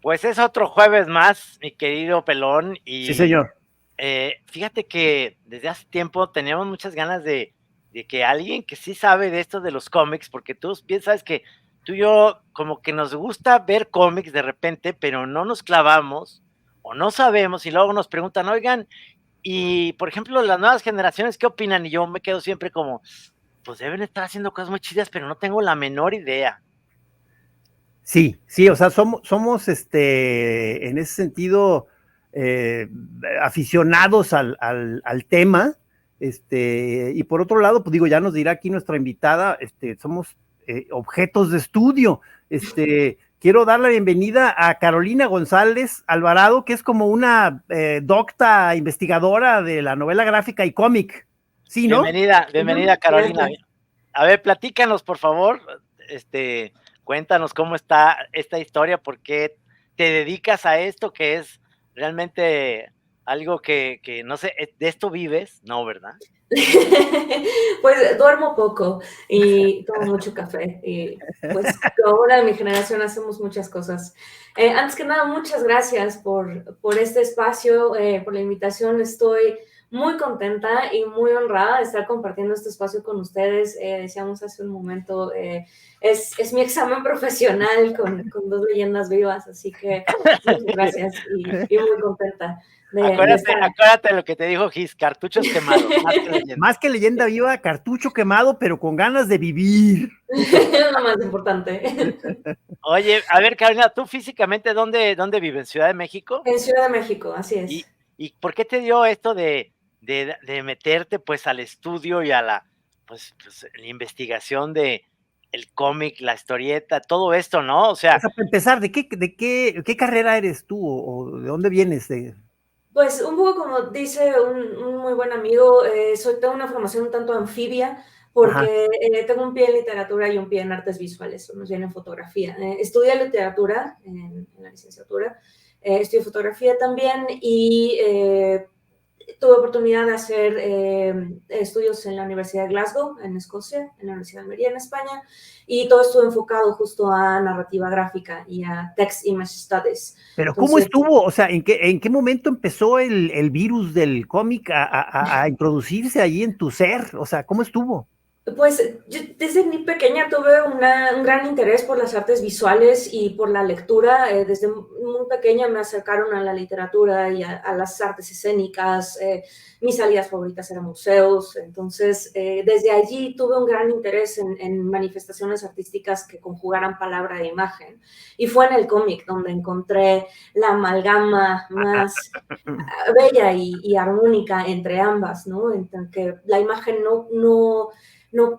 Pues es otro jueves más, mi querido Pelón, Sí, y señor. fíjate que desde hace tiempo teníamos muchas ganas de que alguien que sí sabe de esto de los cómics, porque tú bien sabes que tú y yo como que nos gusta ver cómics de repente, pero no nos clavamos o no sabemos y luego nos preguntan, oigan, y por ejemplo, las nuevas generaciones, ¿qué opinan? Y yo me quedo siempre como, pues deben estar haciendo cosas muy chidas, pero no tengo la menor idea. Sí, sí, o sea, somos en ese sentido, eh, aficionados al tema, y por otro lado, pues digo, ya nos dirá aquí nuestra invitada, somos objetos de estudio. Quiero dar la bienvenida a Carolina González Alvarado, que es como una docta investigadora de la novela gráfica y cómic. Sí, ¿no? Bienvenida, bienvenida Carolina. Gracias. A ver, platícanos, por favor, cuéntanos cómo está esta historia, por qué te dedicas a esto, que es realmente algo que no sé, ¿de esto vives? No, ¿verdad? Pues duermo poco y tomo mucho café y pues ahora en mi generación hacemos muchas cosas. Antes que nada, muchas gracias por este espacio, por la invitación. Estoy muy contenta y muy honrada de estar compartiendo este espacio con ustedes. Decíamos hace un momento, es mi examen profesional con dos leyendas vivas, así que muchas gracias y muy contenta de Acuérdate, estar. acuérdate lo que te dijo Gis, cartuchos quemados, más que leyenda. Más que leyenda viva, cartucho quemado, pero con ganas de vivir. Es lo más importante. Oye, a ver, Carolina, ¿tú físicamente dónde vives? ¿En Ciudad de México? En Ciudad de México, así ¿Y, es. y por qué te dio esto de meterte pues al estudio y a la investigación de el cómic, la historieta, todo esto, ¿no? O O sea, sea, para empezar, ¿de qué carrera eres tú o de dónde vienes? Pues un poco como dice un muy buen amigo, tengo una formación un tanto anfibia Ajá. porque tengo un pie en literatura y un pie en artes visuales, o más bien en fotografía. Estudié literatura en la licenciatura, estudié fotografía también y tuve oportunidad de hacer estudios en la Universidad de Glasgow, en Escocia, en la Universidad de Almería, en España, y todo estuvo enfocado justo a narrativa gráfica y a text image studies. Pero ¿cómo Entonces, estuvo? O sea, ¿en qué momento empezó el virus del cómic a introducirse ahí en tu ser? O sea, ¿cómo estuvo? pues yo desde muy pequeña tuve un gran interés por las artes visuales y por la lectura. Desde muy pequeña me acercaron a la literatura y a las artes escénicas. Mis salidas favoritas eran museos. Entonces, desde allí tuve un gran interés en manifestaciones artísticas que conjugaran palabra e imagen. Y fue en el cómic donde encontré la amalgama más bella y armónica entre ambas, ¿no? En que la imagen no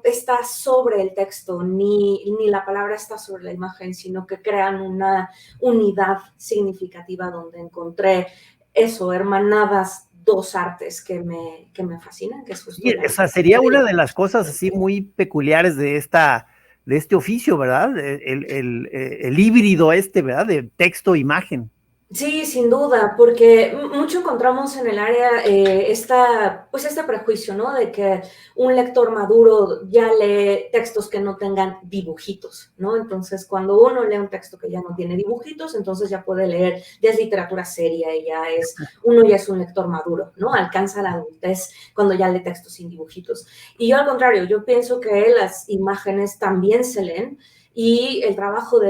está sobre el texto, ni la palabra está sobre la imagen, sino que crean una unidad significativa donde encontré eso, hermanadas dos artes que me fascinan, que es justo Sí, la o sea, literatura sería y una la de las cosas así muy peculiares de este oficio, ¿verdad? El híbrido ¿verdad? De texto-imagen. Sí, sin duda, porque mucho encontramos en el área pues este prejuicio, ¿no? De que un lector maduro ya lee textos que no tengan dibujitos, ¿no? Entonces, cuando uno lee un texto que ya no tiene dibujitos, entonces ya puede leer, ya es literatura seria y uno ya es un lector maduro, ¿no? Alcanza la adultez cuando ya lee textos sin dibujitos. Y yo al contrario, yo pienso que las imágenes también se leen. Y el trabajo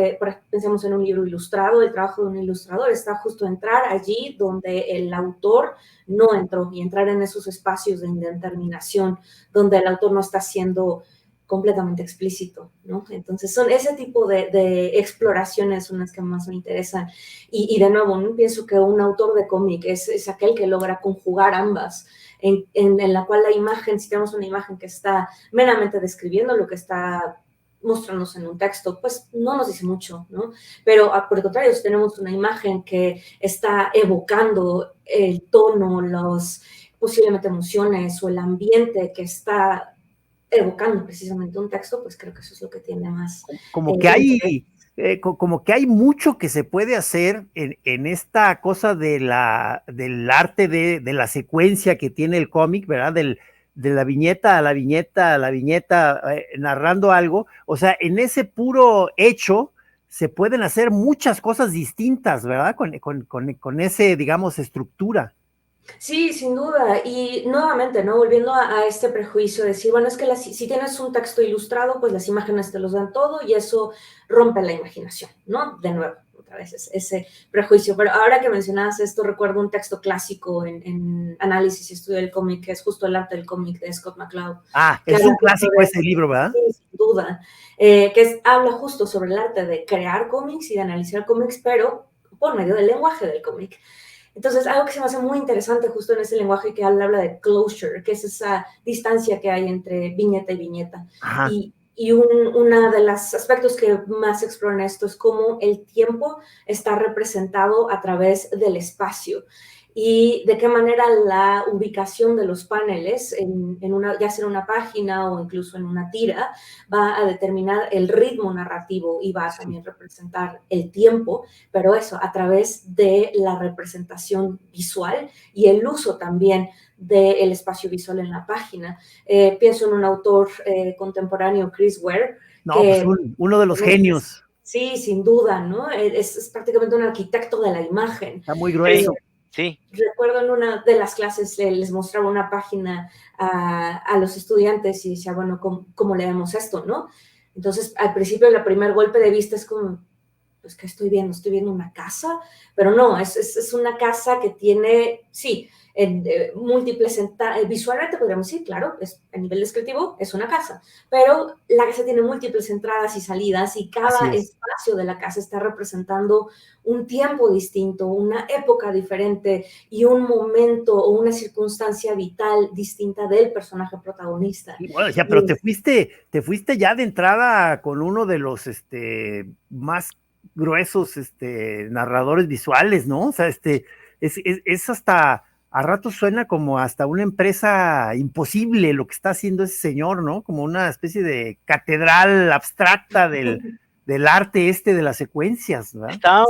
pensemos en un libro ilustrado, el trabajo de un ilustrador está justo entrar allí donde el autor no entró y entrar en esos espacios de indeterminación donde el autor no está siendo completamente explícito, ¿no? Entonces son ese tipo de exploraciones son las que más me interesan. Y de nuevo, ¿no? Pienso que un autor de cómic es aquel que logra conjugar ambas, en la cual la imagen, si tenemos una imagen que está meramente describiendo lo que está mostrarnos en un texto, pues no nos dice mucho, ¿no? Pero por el contrario, si tenemos una imagen que está evocando el tono, los posiblemente emociones o el ambiente que está evocando precisamente un texto, pues creo que eso es lo que tiene más Como que interés. como que hay mucho que se puede hacer en esta cosa del arte de la secuencia que tiene el cómic, ¿verdad? De la viñeta a la viñeta a la viñeta, narrando algo. O sea, en ese puro hecho se pueden hacer muchas cosas distintas, ¿verdad? Con ese, digamos, estructura. Sí, sin duda. Y nuevamente, ¿no? Volviendo a este prejuicio de decir, bueno, es que si tienes un texto ilustrado, pues las imágenes te los dan todo y eso rompe la imaginación, ¿no? De nuevo, otra vez ese prejuicio. Pero ahora que mencionabas esto, recuerdo un texto clásico en análisis y estudio del cómic, que es justo el arte del cómic de Scott McCloud. Es un clásico ese libro, ¿verdad? Sí, sin duda. Habla justo sobre el arte de crear cómics y de analizar cómics, pero por medio del lenguaje del cómic. Entonces, algo que se me hace muy interesante justo en ese lenguaje que habla de closure, que es esa distancia que hay entre viñeta y viñeta. Ajá. Y uno de los aspectos que más exploran esto es cómo el tiempo está representado a través del espacio y de qué manera la ubicación de los paneles, ya sea en una página o incluso en una tira, va a determinar el ritmo narrativo y va a también representar el tiempo, pero eso a través de la representación visual y el uso también del espacio visual en la página. Pienso en un autor contemporáneo, Chris Ware. No, pues uno de los genios. Sí, sin duda, ¿no? Es prácticamente un arquitecto de la imagen. Está muy grueso. Sí. Recuerdo en una de las clases les mostraba una página a los estudiantes y decía, bueno, ¿cómo leemos esto, no? Entonces, al principio, el primer golpe de vista es como, pues, ¿qué estoy viendo? ¿Estoy viendo una casa? Pero no, es una casa que tiene, sí, múltiples, visualmente podríamos decir, claro, a nivel descriptivo es una casa, pero la casa tiene múltiples entradas y salidas y cada espacio de la casa está representando un tiempo distinto, una época diferente y un momento o una circunstancia vital distinta del personaje protagonista. Y bueno, ya, pero te fuiste ya de entrada con uno de los más gruesos narradores visuales, ¿no? O sea, es hasta a rato suena como hasta una empresa imposible lo que está haciendo ese señor, ¿no? Como una especie de catedral abstracta del arte de las secuencias, ¿verdad?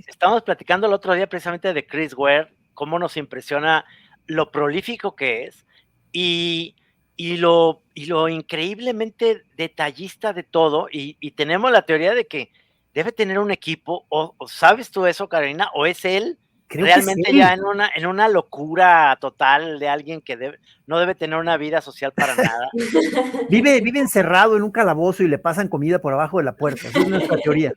Estábamos platicando el otro día precisamente de Chris Ware, cómo nos impresiona lo prolífico que es y lo increíblemente detallista de todo, y tenemos la teoría de que debe tener un equipo, o ¿sabes tú eso, Carolina? ¿O es él? Creo realmente sí. Ya en una locura total de alguien que no debe tener una vida social para nada. Vive encerrado en un calabozo y le pasan comida por abajo de la puerta. Esa es nuestra teoría.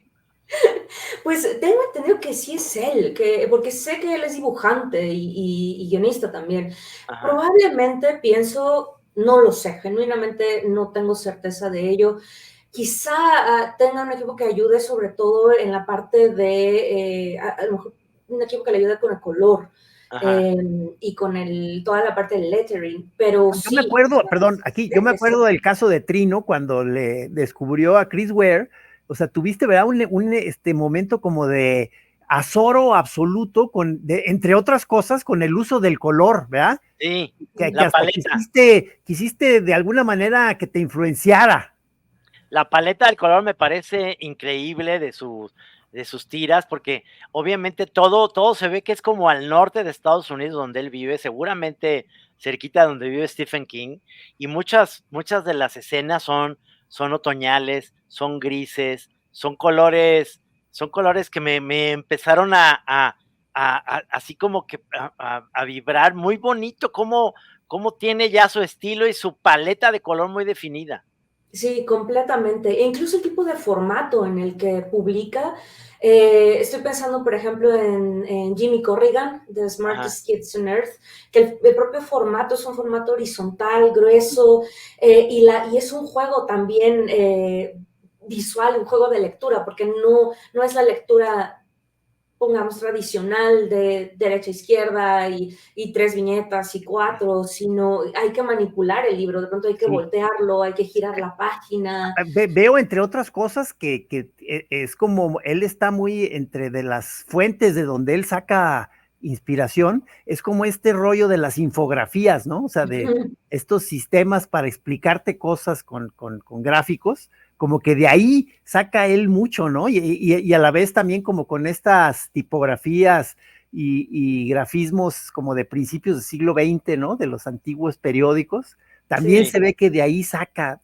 Pues tengo entendido que sí es él, porque sé que él es dibujante y guionista también. Ajá. Probablemente pienso, no lo sé, genuinamente no tengo certeza de ello. Quizá tenga un equipo que ayude sobre todo en la parte de, a lo mejor un equipo que le ayude con el color y con toda la parte del lettering, pero yo me acuerdo, perdón, yo me acuerdo del caso de Trino cuando le descubrió a Chris Ware. O sea, tuviste, ¿verdad? Un momento como de azoro absoluto, entre otras cosas, con el uso del color, ¿verdad? Sí, que hasta quisiste de alguna manera que te influenciara. La paleta del color me parece increíble de sus tiras, porque obviamente todo se ve que es como al norte de Estados Unidos donde él vive, seguramente cerquita de donde vive Stephen King, y muchas de las escenas son otoñales, son grises, son colores que me empezaron a así como que a vibrar, muy bonito, como tiene ya su estilo y su paleta de color muy definida. Sí, completamente. E incluso el tipo de formato en el que publica. Estoy pensando, por ejemplo, en Jimmy Corrigan, The Smartest Kids on Earth, que el propio formato es un formato horizontal, grueso, y es un juego también visual, un juego de lectura, porque no es la lectura, pongamos, tradicional de derecha a izquierda y 3 viñetas y 4, sino hay que manipular el libro, de pronto hay que voltearlo, hay que girar la página. Veo, entre otras cosas, que es como, él está muy entre de las fuentes de donde él saca inspiración, es como este rollo de las infografías, ¿no? O sea, de estos sistemas para explicarte cosas con gráficos, como que de ahí saca él mucho, ¿no? Y a la vez también como con estas tipografías y grafismos como de principios del siglo XX, ¿no? De los antiguos periódicos, también se ve que de ahí saca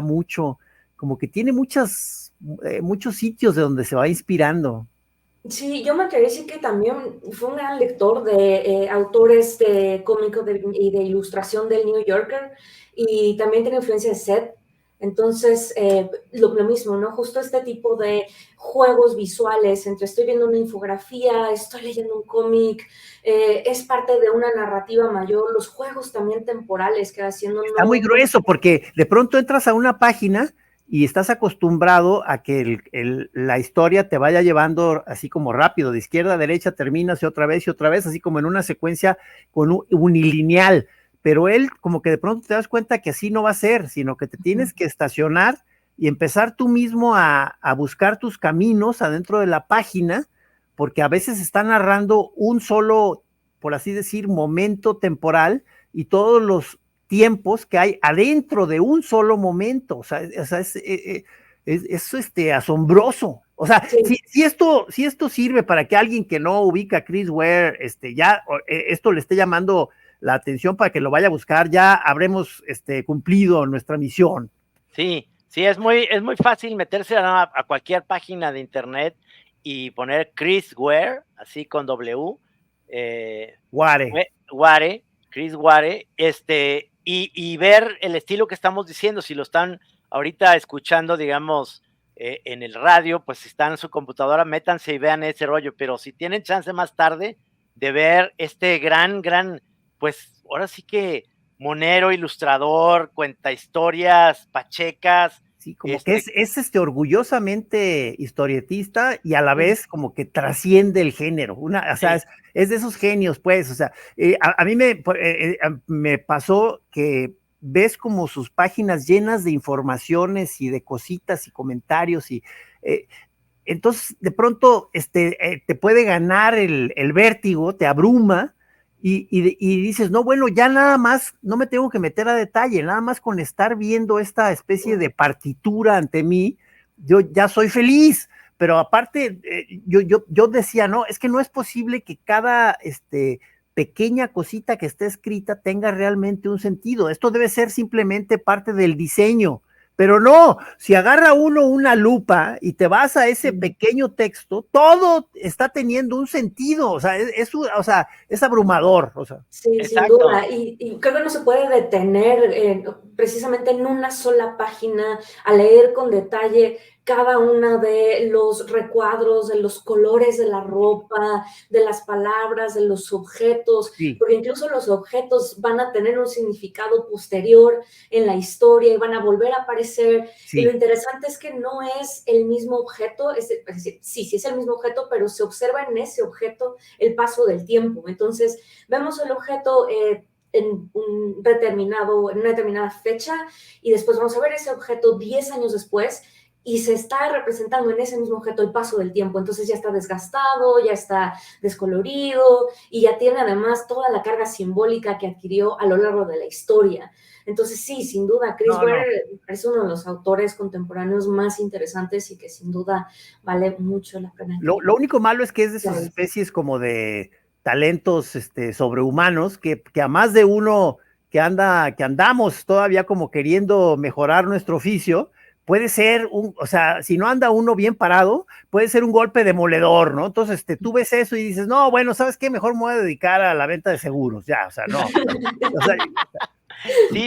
mucho como que tiene muchos sitios de donde se va inspirando. Sí, yo me atrevería a decir que también fue un gran lector de autores de cómicos y de ilustración del New Yorker, y también tiene influencia de Seth. Entonces, lo mismo, ¿no? Justo este tipo de juegos visuales entre estoy viendo una infografía, estoy leyendo un cómic, es parte de una narrativa mayor. Los juegos también temporales que haciendo. Está muy grueso porque de pronto entras a una página y estás acostumbrado a que la historia te vaya llevando así como rápido, de izquierda a derecha, terminas y otra vez, así como en una secuencia unilineal. Pero él como que de pronto te das cuenta que así no va a ser, sino que te tienes que estacionar y empezar tú mismo a buscar tus caminos adentro de la página, porque a veces está narrando un solo, por así decir, momento temporal, y todos los tiempos que hay adentro de un solo momento. O sea, es asombroso. O sea, Sí. si esto sirve para que alguien que no ubica a Chris Ware, esto le esté llamando la atención para que lo vaya a buscar, ya habremos cumplido nuestra misión. Sí, es muy fácil meterse a cualquier página de internet y poner Chris Ware, así con W, Ware, Chris Ware, y ver el estilo que estamos diciendo. Si lo están ahorita escuchando, digamos, en el radio, pues si están en su computadora, métanse y vean ese rollo. Pero si tienen chance más tarde de ver este gran, pues ahora sí que monero, ilustrador, cuenta historias, pachecas. Sí, como que es orgullosamente historietista y a la vez como que trasciende el género. O sea, es de esos genios, pues. O sea, a mí me pasó que ves como sus páginas llenas de informaciones y de cositas y comentarios y entonces de pronto te puede ganar el vértigo, te abruma y dices, no, bueno, ya nada más, no me tengo que meter a detalle, nada más con estar viendo esta especie de partitura ante mí, yo ya soy feliz. Pero aparte, yo decía, no, es que no es posible que cada pequeña cosita que esté escrita tenga realmente un sentido. Esto debe ser simplemente parte del diseño. Pero no, si agarra uno una lupa y te vas a ese pequeño texto, todo está teniendo un sentido. O sea, es abrumador. O sea. Sí, Exacto. sin duda. Y creo que no se puede detener precisamente en una sola página a leer con detalle cada uno de los recuadros, de los colores de la ropa, de las palabras, de los objetos, Sí. porque incluso los objetos van a tener un significado posterior en la historia y van a volver a aparecer. Sí. Y lo interesante es que no es el mismo objeto, es decir, sí es el mismo objeto, pero se observa en ese objeto el paso del tiempo. Entonces, vemos el objeto en una determinada fecha y después vamos a ver ese objeto 10 años después y se está representando en ese mismo objeto el paso del tiempo. Entonces ya está desgastado, ya está descolorido y ya tiene además toda la carga simbólica que adquirió a lo largo de la historia. Entonces sí, sin duda, Chris Ware es uno de los autores contemporáneos más interesantes y que sin duda vale mucho la pena. Lo único malo es que es de esas especies como de talentos sobrehumanos que a más de uno que andamos todavía como queriendo mejorar nuestro oficio, puede ser o sea, si no anda uno bien parado, puede ser un golpe demoledor, ¿no? Entonces tú ves eso y dices, no, bueno, ¿sabes qué? Mejor me voy a dedicar a la venta de seguros, ya, o sea, no. O sea,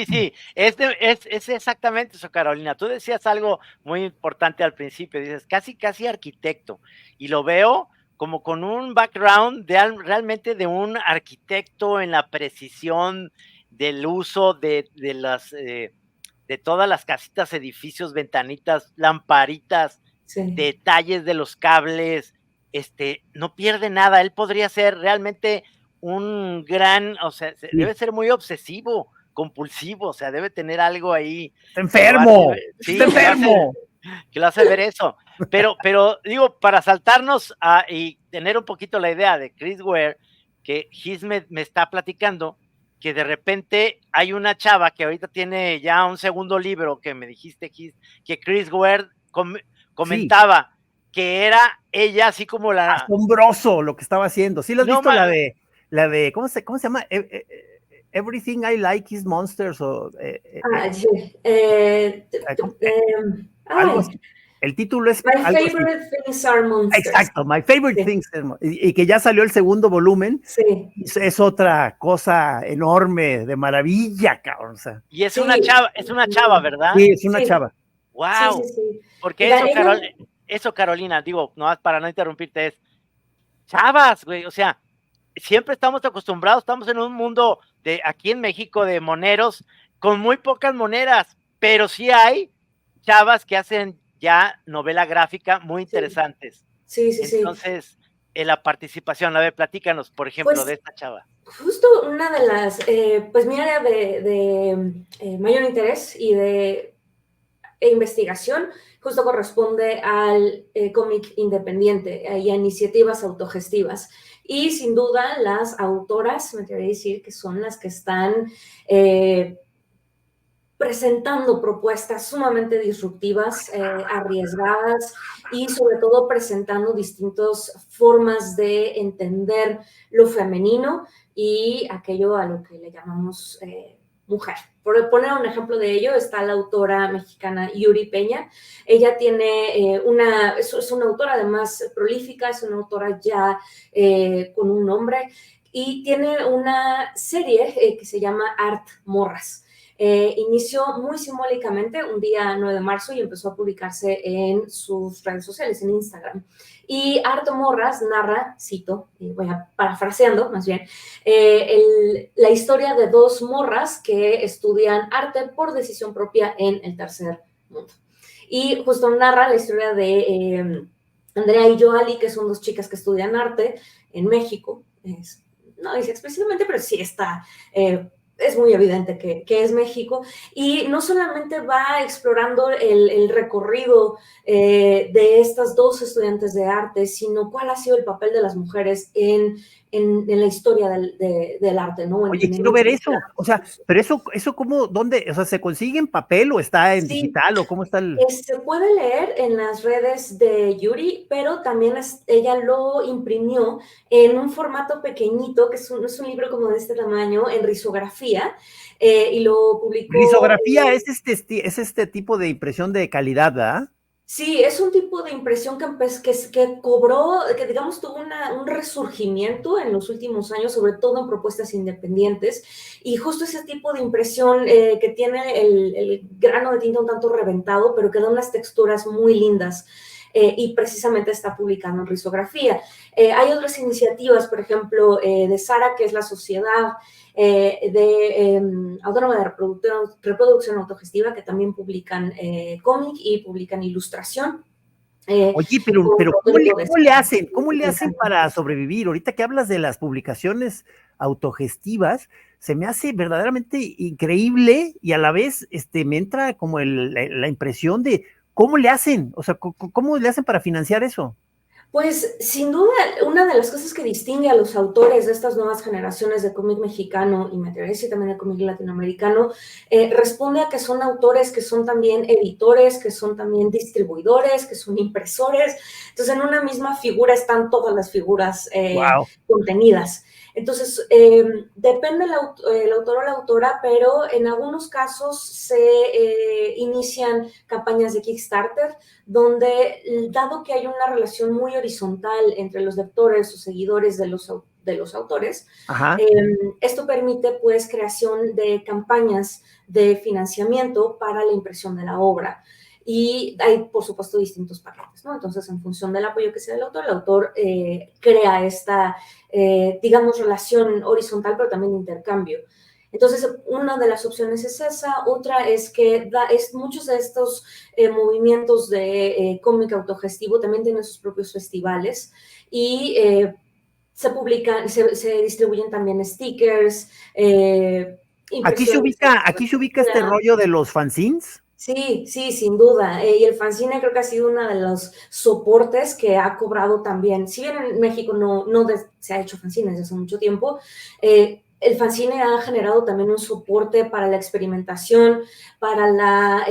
Sí, es exactamente eso, Carolina. Tú decías algo muy importante al principio, dices, casi arquitecto, y lo veo como con un background realmente de un arquitecto en la precisión del uso de todas las casitas, edificios, ventanitas, lamparitas, detalles de los cables, no pierde nada. Él podría ser realmente un gran, o sea, debe ser muy obsesivo, compulsivo, o sea, debe tener algo ahí. ¡Está enfermo! Sí, ¡Está enfermo! Que lo hace ver eso. Pero digo, para saltarnos y tener un poquito la idea de Chris Ware, que Gis me está platicando, que de repente hay una chava que ahorita tiene ya un segundo libro, que me dijiste, Gis, que Chris Ware comentaba que era ella así como la... Asombroso lo que estaba haciendo. ¿Sí lo has visto? La de ¿cómo se llama? Everything I Like is Monsters. O, sí. algo Ay, así. El título es My algo así. Favorite Things Are Monsters. Exacto, My Favorite Sí. Things, y que ya salió el segundo volumen, Sí, es otra cosa enorme, de maravilla, cabrón. O sea, Y sí, es una chava, ¿verdad? sí, es una sí, chava. sí, sí, Wow. sí. Porque Mira, eso, ella, eso, Carolina, digo, no para no interrumpirte, es chavas, güey, o sea, siempre estamos acostumbrados, estamos en un mundo de aquí en México de moneros con muy pocas monedas, pero sí hay chavas que hacen ya novela gráfica muy sí, interesantes. sí, sí, sí. Entonces, en la participación, a ver, platícanos, por ejemplo, de Pues esta chava. justo una de las, pues mi área de mayor interés y de investigación justo corresponde al cómic independiente y a iniciativas autogestivas. Y sin duda las autoras, me atrevería a decir que son las que están presentando propuestas sumamente disruptivas, arriesgadas y sobre todo presentando distintas formas de entender lo femenino y aquello a lo que le llamamos mujer. Por poner un ejemplo de ello, está la autora mexicana Yuri Peña. Ella tiene es una autora además prolífica, es una autora ya con un nombre y tiene una serie que se llama Art Morras. Inició muy simbólicamente un día 9 de marzo y empezó a publicarse en sus redes sociales, en Instagram. Y Arto Morras narra, cito, voy a parafraseando más bien, la historia de dos morras que estudian arte por decisión propia en el tercer mundo. Y justo narra la historia de Andrea y Joali, que son dos chicas que estudian arte en México. No dice explícitamente, pero sí está es muy evidente que es México, y no solamente va explorando el recorrido de estas dos estudiantes de arte, sino cuál ha sido el papel de las mujeres en la historia del arte, ¿no? Oye, En quiero ver este eso. O sea, pero eso cómo, ¿dónde? O sea, ¿se consigue en papel o está en sí, digital o cómo está el? se puede leer en las redes de Yuri, pero también ella lo imprimió en un formato pequeñito, que es un libro como de este tamaño, en risografía, y lo publicó. Risografía es este tipo de impresión de calidad, ¿verdad? Sí, es un tipo de impresión que cobró, que digamos tuvo un resurgimiento en los últimos años, sobre todo en propuestas independientes, y justo ese tipo de impresión que tiene el grano de tinta un tanto reventado, pero que da unas texturas muy lindas. Y precisamente está publicado en risografía. Hay otras iniciativas, por ejemplo, de Sara, que es la Sociedad Autónoma de Reproducción Autogestiva, que también publican cómic y publican ilustración. Oye, pero ¿cómo le hacen? ¿Cómo le hacen para sobrevivir? Ahorita que hablas de las publicaciones autogestivas, se me hace verdaderamente increíble y a la vez me entra como la impresión de cómo le hacen, o sea, ¿cómo le hacen para financiar eso? Pues sin duda, una de las cosas que distingue a los autores de estas nuevas generaciones de cómic mexicano y me atrevería a decir también de cómic latinoamericano, responde a que son autores que son también editores, que son también distribuidores, que son impresores. Entonces, en una misma figura están todas las figuras Wow. contenidas. Entonces, depende el autor o la autora, pero en algunos casos se inician campañas de Kickstarter, donde dado que hay una relación muy horizontal entre los lectores o seguidores de los autores, Ajá. esto permite pues creación de campañas de financiamiento para la impresión de la obra. Y hay, por supuesto, distintos paquetes, ¿no? Entonces, en función del apoyo que sea el autor crea esta, digamos, relación horizontal, pero también de intercambio. Entonces, una de las opciones es esa. Otra es que muchos de estos movimientos de cómic autogestivo también tienen sus propios festivales y se publican, se distribuyen también stickers, impresiones. Aquí se ubica este rollo de los fanzines. Sí, sí, sin duda. Y el fanzine creo que ha sido uno de los soportes que ha cobrado también. Si bien en México no se ha hecho fanzine desde hace mucho tiempo, el fanzine ha generado también un soporte para la experimentación, para la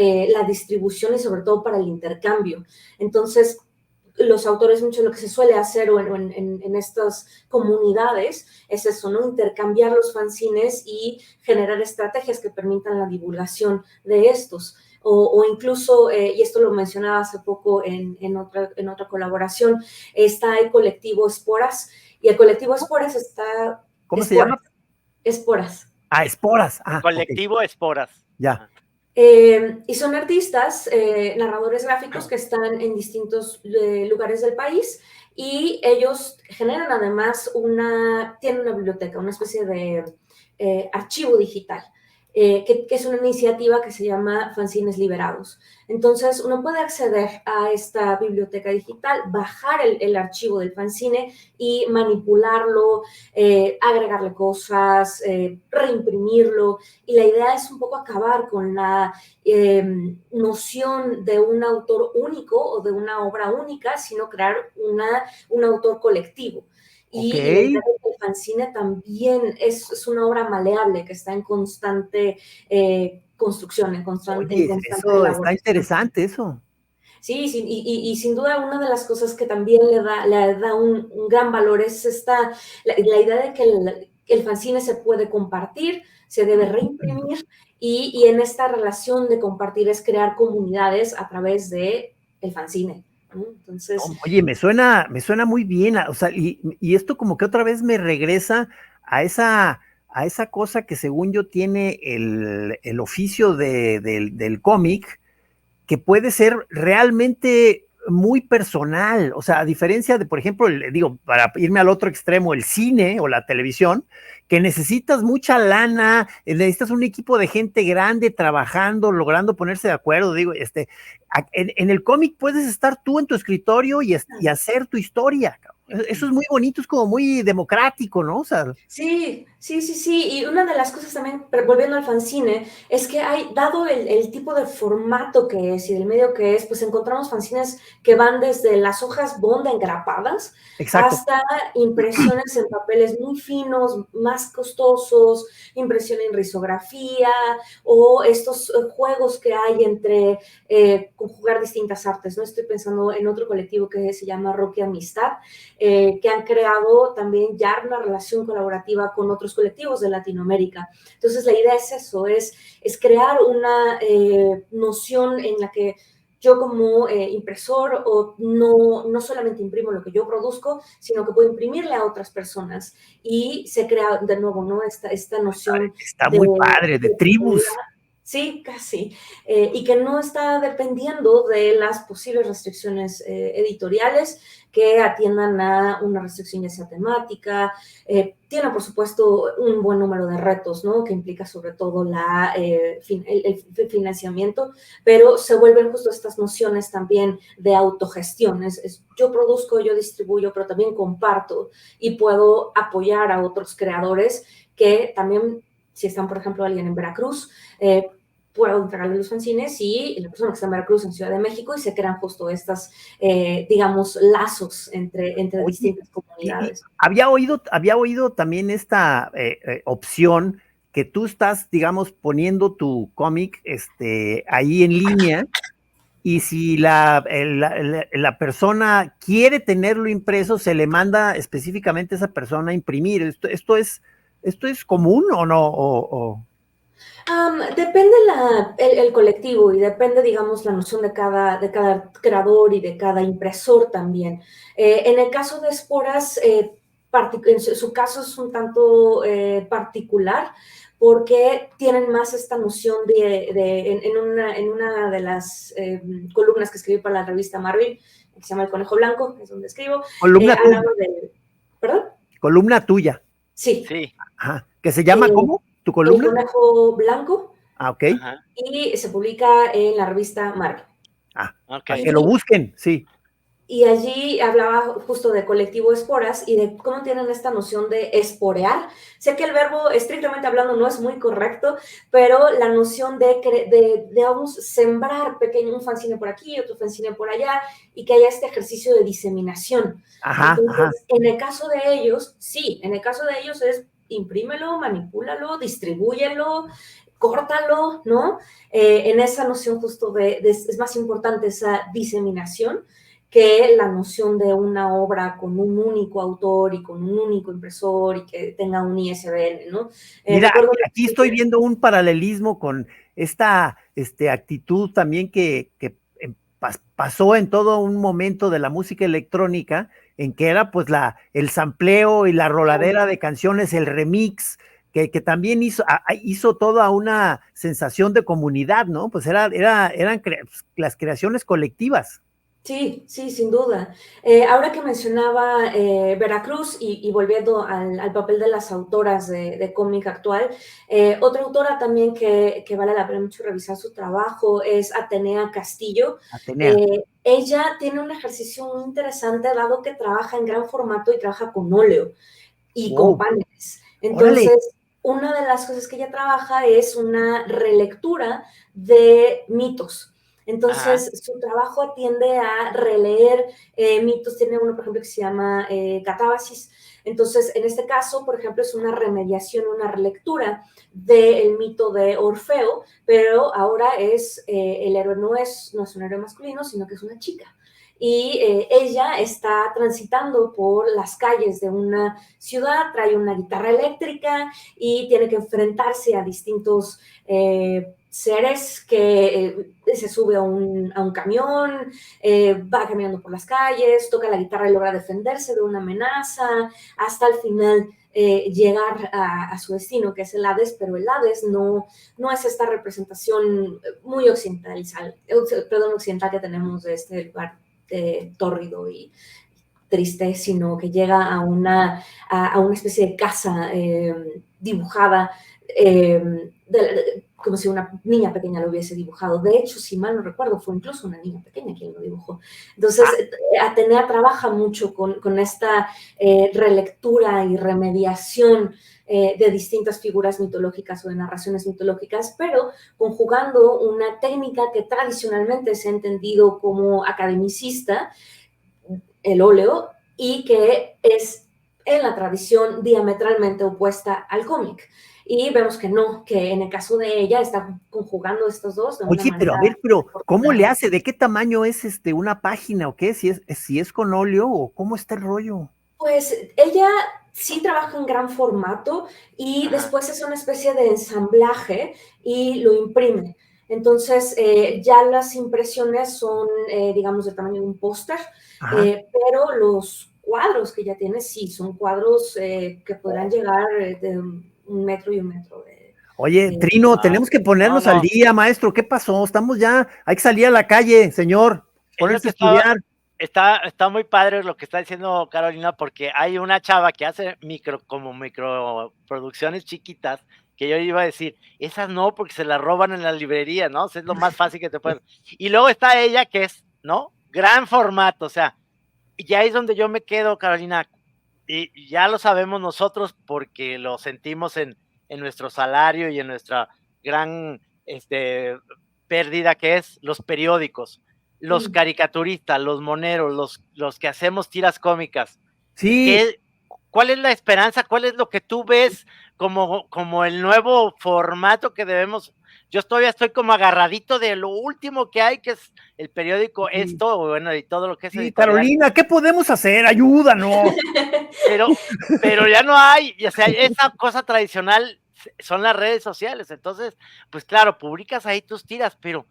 distribución y sobre todo para el intercambio. Entonces, los autores, mucho lo que se suele hacer en estas comunidades es eso, ¿no? Intercambiar los fanzines y generar estrategias que permitan la divulgación de estos. o incluso, y esto lo mencionaba hace poco en otra colaboración, está el colectivo Esporas, y el colectivo Esporas está... ¿Cómo se llama? Esporas. Esporas. El Okay. colectivo Esporas. Ya. Y son artistas, narradores gráficos que están en distintos lugares del país, y ellos generan además tienen una biblioteca, una especie de archivo digital, que es una iniciativa que se llama Fanzines Liberados. Entonces, uno puede acceder a esta biblioteca digital, bajar el archivo del fanzine y manipularlo, agregarle cosas, reimprimirlo, y la idea es un poco acabar con la noción de un autor único o de una obra única, sino crear un autor colectivo. Y la idea de que el fanzine también es una obra maleable que está en constante construcción, en constante eso está interesante, eso. Sí, y sin duda una de las cosas que también le da un gran valor es la idea de que el fanzine se puede compartir, se debe reimprimir, y en esta relación de compartir es crear comunidades a través de el fanzine, ¿no? Entonces... Oye, me suena muy bien, o sea, y esto como que otra vez me regresa a esa cosa que según yo tiene el oficio del cómic, que puede ser realmente muy personal, o sea, a diferencia de, por ejemplo, digo, para irme al otro extremo, el cine o la televisión, que necesitas mucha lana, necesitas un equipo de gente grande trabajando, logrando ponerse de acuerdo, digo, en el cómic puedes estar tú en tu escritorio y hacer tu historia, eso es muy bonito, es como muy democrático, ¿no? O sea, sí, y una de las cosas también, volviendo al fanzine, es que dado el tipo de formato que es y del medio que es, pues encontramos fanzines que van desde las hojas Bond engrapadas, exacto, hasta impresiones en papeles muy finos, más costosos, impresión en risografía, o estos juegos que hay entre conjugar distintas artes, ¿no? Estoy pensando en otro colectivo que se llama Roque Amistad, que han creado también ya una relación colaborativa con otros colectivos de Latinoamérica. Entonces, la idea es eso, es crear una noción en la que yo como impresor no solamente imprimo lo que yo produzco, sino que puedo imprimirle a otras personas, y se crea de nuevo, ¿no? Esta noción está muy padre, de tribus. Sí, casi. Y que no está dependiendo de las posibles restricciones editoriales que atiendan a una restricción ya sea temática. Tiene, por supuesto, un buen número de retos, ¿no? Que implica sobre todo el financiamiento, pero se vuelven justo estas nociones también de autogestión. Yo produzco, yo distribuyo, pero también comparto, y puedo apoyar a otros creadores que también, si están, por ejemplo, alguien en Veracruz, puedo entregarle los fanzines, y la persona que está en Veracruz, en Ciudad de México, y se crean justo estas, digamos, lazos entre distintas comunidades. Había oído también esta opción que tú estás, digamos, poniendo tu cómic ahí en línea, y si la persona quiere tenerlo impreso, se le manda específicamente a esa persona a imprimir. ¿Esto es común o no? Depende el colectivo, y depende, digamos, la noción de cada creador y de cada impresor también. En el caso de Esporas, en su caso es un tanto particular, porque tienen más esta noción en una de las columnas que escribí para la revista Marvel, que se llama El Conejo Blanco, es donde escribo. Columna tuya. ¿Perdón? Columna tuya. Sí. Ajá. ¿Que se llama cómo? ¿Tu columna? El Conejo Blanco. Ok. Ajá. Y se publica en la revista Marvel. Okay. Para que lo busquen, sí. Y allí hablaba justo de colectivo Esporas y de cómo tienen esta noción de esporear. Sé que el verbo, estrictamente hablando, no es muy correcto, pero la noción de digamos, sembrar un fanzine por aquí, otro fanzine por allá, y que haya este ejercicio de diseminación. Entonces, en el caso de ellos, sí, en el caso de ellos es imprímelo, manipúlalo, distribúyelo, córtalo, ¿no? En esa noción justo es más importante esa diseminación que la noción de una obra con un único autor y con un único impresor y que tenga un ISBN, ¿no? Mira, aquí estoy viendo un paralelismo con esta actitud también que pasó en todo un momento de la música electrónica, en que era pues el sampleo y la roladera de canciones, el remix, que también hizo toda una sensación de comunidad, ¿no? Pues eran las creaciones colectivas. Sí, sí, sin duda. Ahora que mencionaba Veracruz y volviendo al papel de las autoras de cómic actual, otra autora también que vale la pena mucho revisar su trabajo es Atenea Castillo. Atenea. Ella tiene un ejercicio muy interesante dado que trabaja en gran formato y trabaja con óleo y con paneles. Entonces, órale, una de las cosas que ella trabaja es una relectura de mitos. Entonces, su trabajo tiende a releer mitos. Tiene uno, por ejemplo, que se llama Catábasis. Entonces, en este caso, por ejemplo, es una remediación, una relectura del mito de Orfeo, pero ahora el héroe no es un héroe masculino, sino que es una chica. Y ella está transitando por las calles de una ciudad, trae una guitarra eléctrica y tiene que enfrentarse a distintos seres que se sube a un camión, va caminando por las calles, toca la guitarra y logra defenderse de una amenaza, hasta el final llegar a su destino, que es el Hades, pero el Hades no es esta representación muy occidental que tenemos de este lugar tórrido y triste, sino que llega a una especie de casa dibujada, como si una niña pequeña lo hubiese dibujado. De hecho, si mal no recuerdo, fue incluso una niña pequeña quien lo dibujó. Entonces, Atenea trabaja mucho con esta relectura y remediación de distintas figuras mitológicas o de narraciones mitológicas, pero conjugando una técnica que tradicionalmente se ha entendido como academicista, el óleo, y que es en la tradición diametralmente opuesta al cómic. Y vemos que no, que en el caso de ella está conjugando estos dos de una manera. Oye, pero a ver, ¿cómo le hace? ¿De qué tamaño es una página o qué? Si es con óleo o cómo está el rollo. Pues ella sí trabaja en gran formato y después es una especie de ensamblaje y lo imprime. Entonces, ya las impresiones son, digamos, del tamaño de un póster, pero los cuadros que ya tiene, sí, son cuadros que podrán llegar de 1 metro y 1 metro. Oye, Trino, tenemos que ponernos al día, maestro. ¿Qué pasó? Estamos ya, hay que salir a la calle, señor, ponerse a estudiar. Está muy padre lo que está diciendo Carolina, porque hay una chava que hace microproducciones chiquitas, que yo iba a decir, esas no, porque se las roban en la librería, ¿no? O sea, es lo más fácil que te pueden. Y luego está ella, que es, ¿no? Gran formato, o sea, y ya es donde yo me quedo, Carolina, y ya lo sabemos nosotros porque lo sentimos en nuestro salario y en nuestra gran pérdida que es los periódicos, los caricaturistas, los moneros, los que hacemos tiras cómicas. Sí. ¿Cuál es la esperanza? ¿Cuál es lo que tú ves como el nuevo formato que debemos? Yo todavía estoy como agarradito de lo último que hay, que es el periódico esto, bueno, y todo lo que es editorial. Carolina, ¿qué podemos hacer? Ayúdanos. Pero ya no hay, o sea, esa cosa tradicional son las redes sociales, entonces, pues claro, publicas ahí tus tiras, pero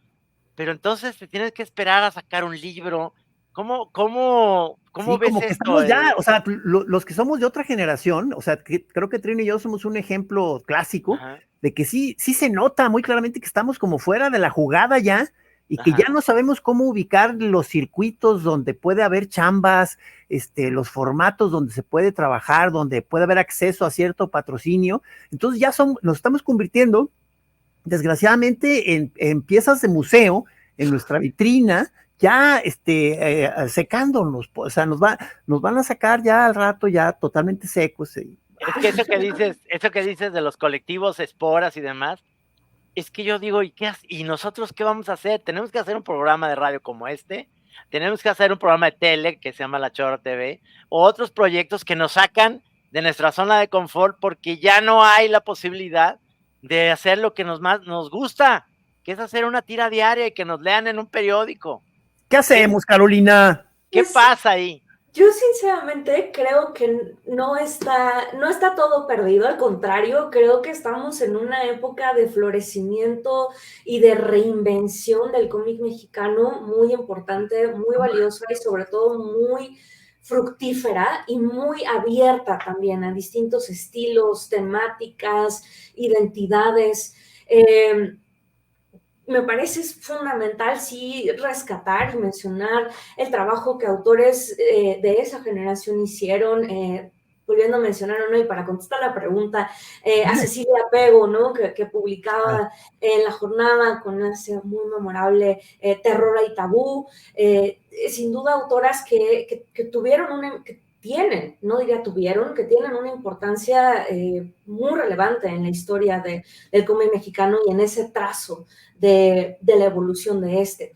entonces te tienes que esperar a sacar un libro. ¿Cómo sí, ves como que esto? Estamos ya, o sea, los que somos de otra generación, o sea, creo que Trino y yo somos un ejemplo clásico de que sí se nota muy claramente que estamos como fuera de la jugada ya y que ya no sabemos cómo ubicar los circuitos donde puede haber chambas, los formatos donde se puede trabajar, donde puede haber acceso a cierto patrocinio. Entonces ya nos estamos convirtiendo, desgraciadamente, en piezas de museo, en nuestra vitrina, ya secándonos, o sea, nos van a sacar ya al rato ya totalmente secos. Es que eso que dices de los colectivos esporas y demás, es que yo digo, ¿y nosotros qué vamos a hacer? Tenemos que hacer un programa de radio como este, tenemos que hacer un programa de tele que se llama La Chora TV, o otros proyectos que nos sacan de nuestra zona de confort, porque ya no hay la posibilidad de hacer lo que más nos gusta, que es hacer una tira diaria y que nos lean en un periódico. ¿Qué hacemos, Carolina? ¿Qué pasa ahí? Yo sinceramente creo que no está todo perdido, al contrario, creo que estamos en una época de florecimiento y de reinvención del cómic mexicano muy importante, muy valiosa y sobre todo muy fructífera y muy abierta también a distintos estilos, temáticas, identidades. Me parece fundamental, sí, rescatar y mencionar el trabajo que autores de esa generación hicieron, volviendo a mencionar uno, y para contestar la pregunta, a Cecilia Pego, ¿no? Que publicaba en La Jornada con ese muy memorable Terror y Tabú, sin duda autoras que tuvieron que tienen, no diría tuvieron, que tienen una importancia muy relevante en la historia del cómic mexicano y en ese trazo de la evolución de este.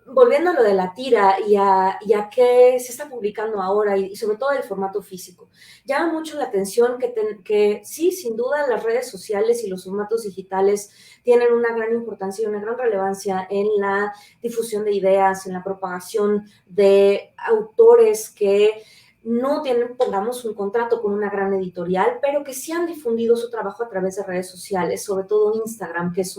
Volviendo a lo de la tira y a qué se está publicando ahora y sobre todo el formato físico, llama mucho la atención que sí, sin duda las redes sociales y los formatos digitales tienen una gran importancia y una gran relevancia en la difusión de ideas, en la propagación de autores que no tienen, pongamos, un contrato con una gran editorial, pero que sí han difundido su trabajo a través de redes sociales, sobre todo Instagram, que es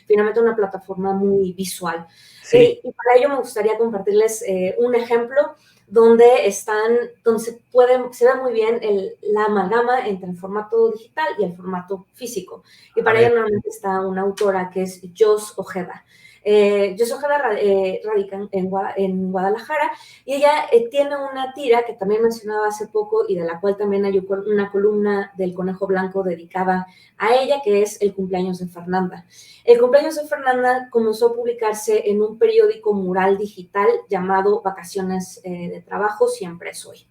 finalmente una plataforma muy visual. Sí. Y para ello me gustaría compartirles un ejemplo donde se ve muy bien la amalgama entre el formato digital y el formato físico. Y para ello nuevamente está una autora que es Jos Ojeda. Jos Ojeda radica en Guadalajara y ella tiene una tira que también mencionaba hace poco y de la cual también hay una columna del Conejo Blanco dedicada a ella, que es El cumpleaños de Fernanda. El cumpleaños de Fernanda comenzó a publicarse en un periódico mural digital llamado Vacaciones de Trabajo, Siempre Soy.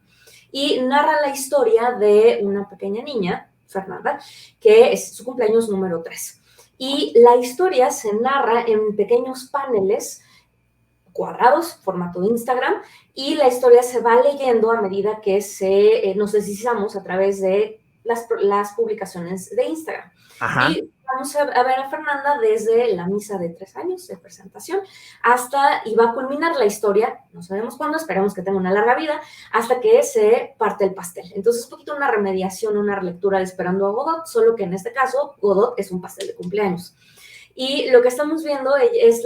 Y narra la historia de una pequeña niña, Fernanda, que es su cumpleaños número 3. Y la historia se narra en pequeños paneles cuadrados, formato Instagram, y la historia se va leyendo a medida que nos deslizamos a través de las publicaciones de Instagram. Ajá. Y vamos a ver a Fernanda desde la misa de 3 años de presentación y va a culminar la historia, no sabemos cuándo, esperamos que tenga una larga vida, hasta que se parte el pastel. Entonces, un poquito una remediación, una relectura de Esperando a Godot, solo que en este caso, Godot es un pastel de cumpleaños. Y lo que estamos viendo es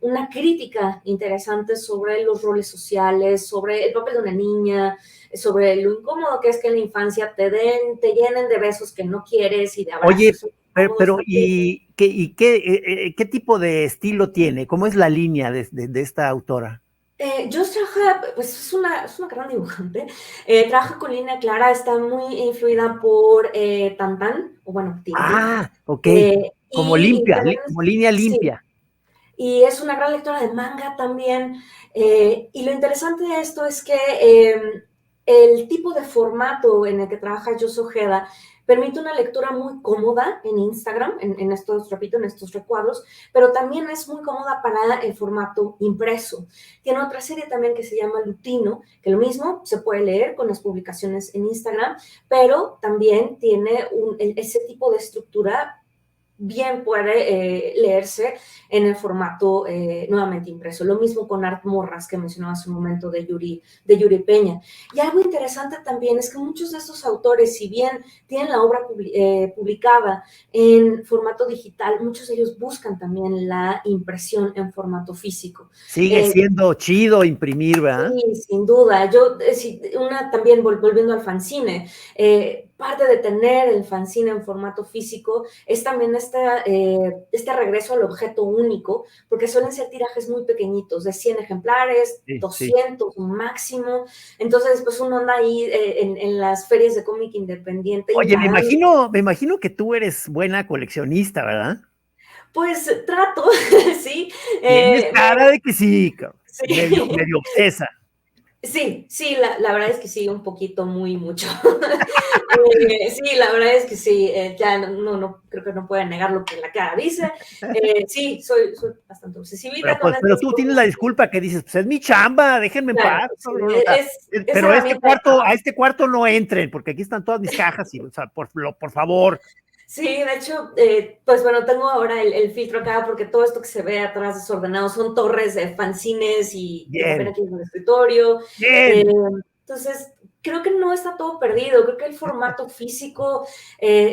una crítica interesante sobre los roles sociales, sobre el papel de una niña, sobre lo incómodo que es que en la infancia te llenen de besos que no quieres y de abrazos. Oye, pero ¿y qué tipo de estilo tiene? ¿Cómo es la línea de esta autora? Jos trabaja, pues es una gran dibujante, trabaja con línea clara, está muy influida por Tantan, o bueno, Tintín. Ok, como limpia, como línea limpia. Sí, y es una gran lectora de manga también, y lo interesante de esto es que el tipo de formato en el que trabaja Jos Ojeda permite una lectura muy cómoda en Instagram, en estos recuadros, pero también es muy cómoda para el formato impreso. Tiene otra serie también que se llama Lutino, que lo mismo se puede leer con las publicaciones en Instagram, pero también tiene ese tipo de estructura bien puede leerse en el formato nuevamente impreso. Lo mismo con Art Morras, que mencionaba hace un momento de Yuri Peña. Y algo interesante también es que muchos de estos autores, si bien tienen la obra publicada en formato digital, muchos de ellos buscan también la impresión en formato físico. Sigue siendo chido imprimir, ¿verdad? Sí, sin duda. Yo, también volviendo al fanzine, parte de tener el fanzine en formato físico es también este regreso al objeto único, porque suelen ser tirajes muy pequeñitos, de 100 ejemplares, sí, 200 sí. Máximo. Entonces, pues uno anda ahí en las ferias de cómic independiente. Oye, me imagino que tú eres buena coleccionista, ¿verdad? Pues trato, sí. Tienes cara de que sí, sí. Medio obsesa. Sí, la verdad es que sí, un poquito, mucho. Sí, la verdad es que sí, ya no, creo que no pueden negar lo que la cara dice. Sí, soy bastante obsesivita. Pero tú tienes la disculpa que dices, pues es mi chamba, déjenme en paz. Sí, pero a este cuarto no entren, porque aquí están todas mis cajas, y, o sea, por favor. Sí, de hecho, pues bueno, tengo ahora el filtro acá porque todo esto que se ve atrás desordenado son torres de fanzines y papel Bien, aquí en el escritorio. Eh, bien. entonces, creo que no está todo perdido. Creo que el formato físico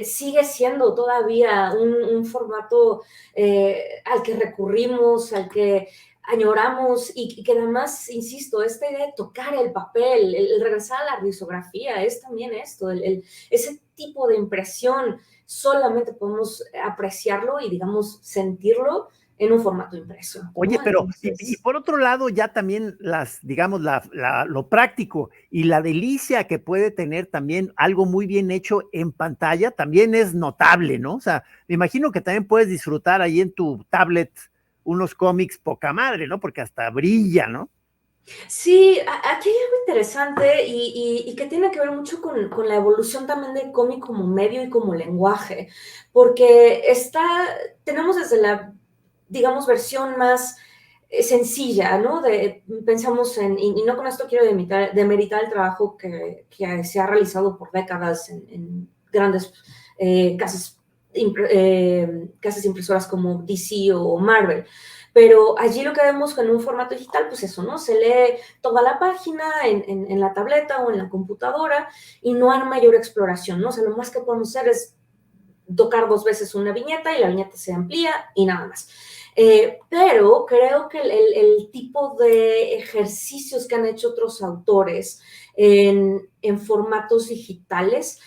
sigue siendo todavía un formato al que recurrimos, al que añoramos y que además, insisto, esta idea de tocar el papel, el regresar a la risografía, es también esto, ese tipo de impresión solamente podemos apreciarlo y, digamos, sentirlo en un formato impreso, Oye, ¿no? pero, y Entonces, por otro lado, ya también digamos, lo práctico y la delicia que puede tener también algo muy bien hecho en pantalla, también es notable, ¿no? O sea, me imagino que también puedes disfrutar ahí en tu tablet unos cómics poca madre, ¿no? Porque hasta brilla, ¿no? sí, aquí hay algo interesante y que tiene que ver mucho con la evolución también del cómic como medio y como lenguaje, porque tenemos desde la, digamos, versión más sencilla, ¿no? Pensamos y no con esto quiero demeritar el trabajo que se ha realizado por décadas en grandes casas, casas impresoras como DC o Marvel, pero allí lo que vemos en un formato digital, pues eso, ¿no? Se lee toda la página en la tableta o en la computadora y no hay mayor exploración, ¿no? O sea, lo más que podemos hacer es tocar 2 veces una viñeta y la viñeta se amplía y nada más. Pero creo que el tipo de ejercicios que han hecho otros autores en formatos digitales,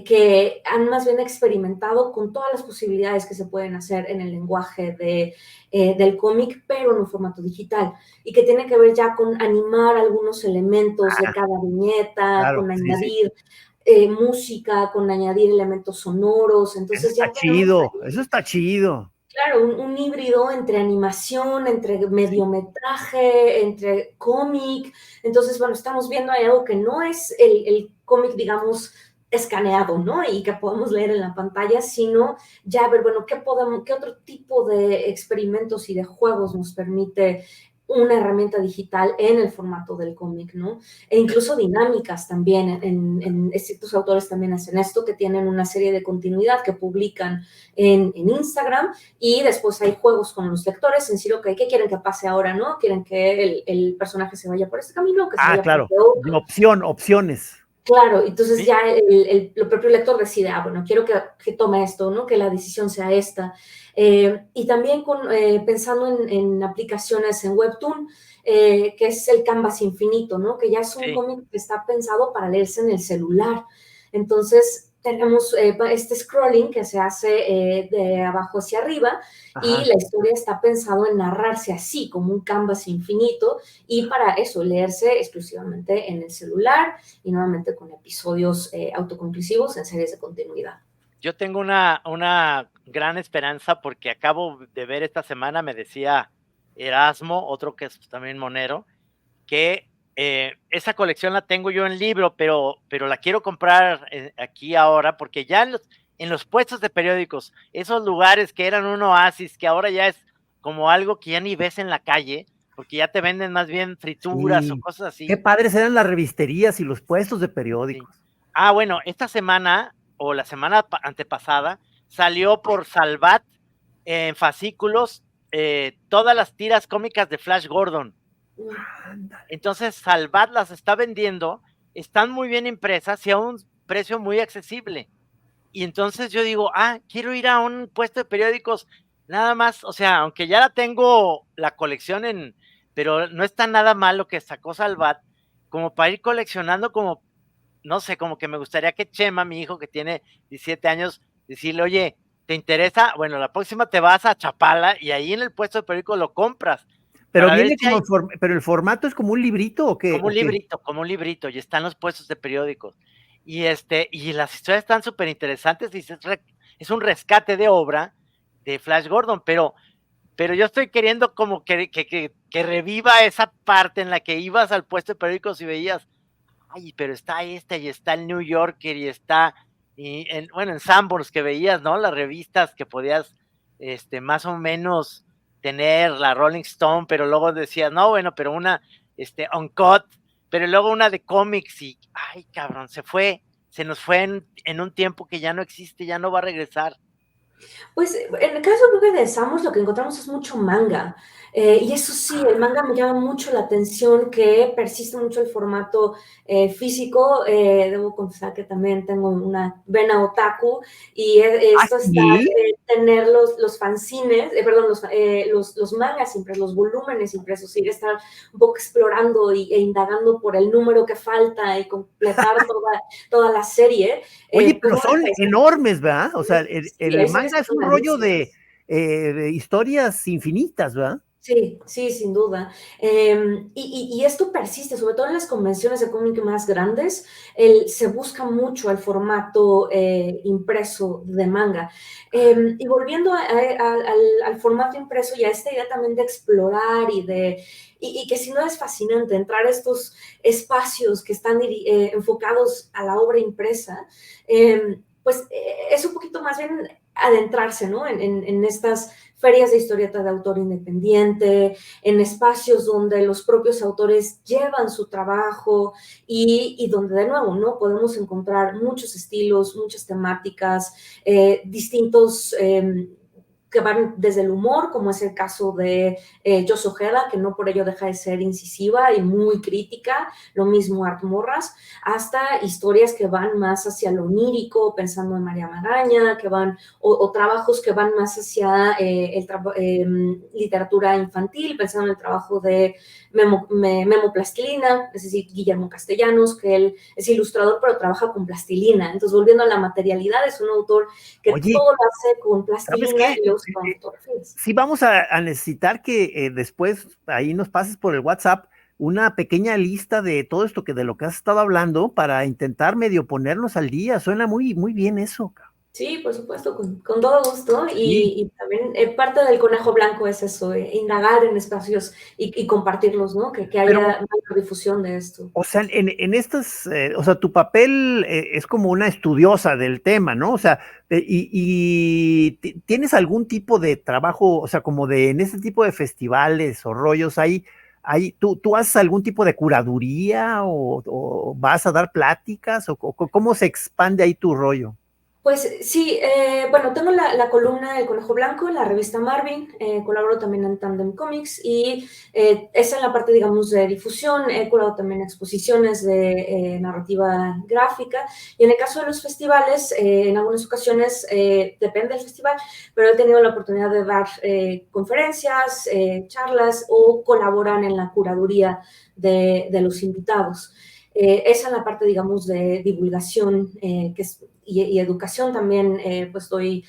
que han más bien experimentado con todas las posibilidades que se pueden hacer en el lenguaje del cómic, pero en un formato digital, y que tiene que ver ya con animar algunos elementos de Ah, cada viñeta, claro, con sí, sí. añadir música, con añadir elementos sonoros, Eso entonces está ya tenemos chido, eso ahí, está chido. claro, un híbrido entre animación, entre mediometraje, entre cómic, entonces, bueno, estamos viendo ahí algo que no es el cómic, digamos, escaneado, ¿no? Y que podemos leer en la pantalla, sino ya ver, bueno, qué otro tipo de experimentos y de juegos nos permite una herramienta digital en el formato del cómic, ¿no? E incluso dinámicas también, estos autores también hacen esto, que tienen una serie de continuidad que publican en Instagram y después hay juegos con los lectores, en sí, ok, ¿qué quieren que pase ahora, no? ¿Quieren que el personaje se vaya por este camino o que se Ah, vaya por claro, este otro? de opciones. Claro, entonces Sí, ya el propio lector decide, bueno, quiero que tome esto, ¿no? Que la decisión sea esta. Y también pensando en aplicaciones en Webtoon, que es el Canvas Infinito, ¿no? Que ya es un sí. cómic que está pensado para leerse en el celular. Entonces, tenemos este scrolling que se hace de abajo hacia arriba y Ajá. la historia está pensado en narrarse así, como un Canvas infinito, y para eso leerse exclusivamente en el celular y nuevamente con episodios autoconclusivos en series de continuidad. Yo tengo una gran esperanza porque acabo de ver esta semana, me decía Erasmo, otro que es también monero, que esa colección la tengo yo en libro, pero la quiero comprar aquí ahora porque ya en los puestos de periódicos, esos lugares que eran un oasis, que ahora ya es como algo que ya ni ves en la calle, porque ya te venden más bien frituras o Sí. cosas Qué así. padres eran las revisterías y los puestos de Sí. periódicos. Ah, bueno, esta semana o la semana antepasada salió por Salvat en fascículos todas las tiras cómicas de Flash Gordon. Ándale. Entonces, Salvat las está vendiendo, están muy bien impresas y a un precio muy accesible. Y entonces yo digo, quiero ir a un puesto de periódicos, nada más, o sea, aunque ya la tengo la colección pero no está nada mal lo que sacó Salvat, como para ir coleccionando como no sé, como que me gustaría que Chema, mi hijo que tiene 17 años, decirle, oye, ¿te interesa? Bueno, la próxima te vas a Chapala y ahí en el puesto de periódico lo compras Pero para ver viene si hay pero el formato es como un librito o qué, o qué. como un librito, y están los puestos de periódicos. Y las historias están súper interesantes y es un rescate de obra de Flash Gordon, pero yo estoy queriendo como que reviva esa parte en la que ibas al puesto de periódicos y veías pero está y está el New Yorker y está, bueno, en Sanborns que veías, ¿no? Las revistas que podías, más o menos tener, la Rolling Stone, pero luego decías, no, bueno, pero una, Uncut, pero luego una de cómics y, cabrón, se nos fue en un tiempo que ya no existe, ya no va a regresar. Pues en el caso creo que de Samus lo que encontramos es mucho manga. Y eso sí, el manga me llama mucho la atención, que persiste mucho el formato físico. Debo confesar que también tengo una vena otaku y esto está ¿Sí? tener los fanzines, perdón, los mangas impresos, los volúmenes impresos, y estar un poco explorando e indagando por el número que falta y completar toda la serie. Oye, Pues pero no son deja de ser. enormes, ¿verdad? O sea, Sí, el hay series manga que es son un rollo grandísimas. de historias infinitas, ¿verdad? Sí, sí, sin duda. Y esto persiste, sobre todo en las convenciones de cómic más grandes, se busca mucho el formato impreso de manga. Y volviendo al formato impreso y a esta idea también de explorar y que sin duda es fascinante entrar a estos espacios que están enfocados a la obra impresa, pues es un poquito más bien adentrarse, ¿no? En estas ferias de historieta de autor independiente, en espacios donde los propios autores llevan su trabajo y donde de nuevo, ¿no? Podemos encontrar muchos estilos, muchas temáticas, distintos que van desde el humor, como es el caso de Joss Ojeda, que no por ello deja de ser incisiva y muy crítica, lo mismo Art Morras, hasta historias que van más hacia lo onírico, pensando en María Magaña, que van, o trabajos que van más hacia literatura infantil, pensando en el trabajo de Memo Plastilina, es decir, Guillermo Castellanos, que él es ilustrador, pero trabaja con plastilina. Entonces, volviendo a la materialidad, es un autor que Oye, todo lo hace con ¿sabes plastilina qué? y luego con fotografías. Sí vamos a necesitar que después ahí nos pases por el WhatsApp una pequeña lista de todo esto de lo que has estado hablando para intentar medio ponernos al día. Suena muy, muy bien eso, cabrón. Sí, por supuesto, con todo gusto. Sí. Y también parte del conejo blanco es eso, indagar en espacios y compartirlos, ¿no? Que haya Pero, mayor difusión de esto. o sea, en estas, o sea, tu papel es como una estudiosa del tema, ¿no? O sea, ¿tienes algún tipo de trabajo, o sea, como de en este tipo de festivales o rollos, tú haces algún tipo de curaduría o vas a dar pláticas o cómo se expande ahí tu rollo? Pues sí, bueno, tengo la columna El Conejo Blanco en la revista Marvin, colaboro también en Tandem Comics y esa en la parte, digamos, de difusión, he curado también exposiciones de narrativa gráfica y en el caso de los festivales, en algunas ocasiones, depende del festival, pero he tenido la oportunidad de dar conferencias, charlas o colaboran en la curaduría de los invitados. Esa es la parte, digamos, de divulgación y educación también, pues doy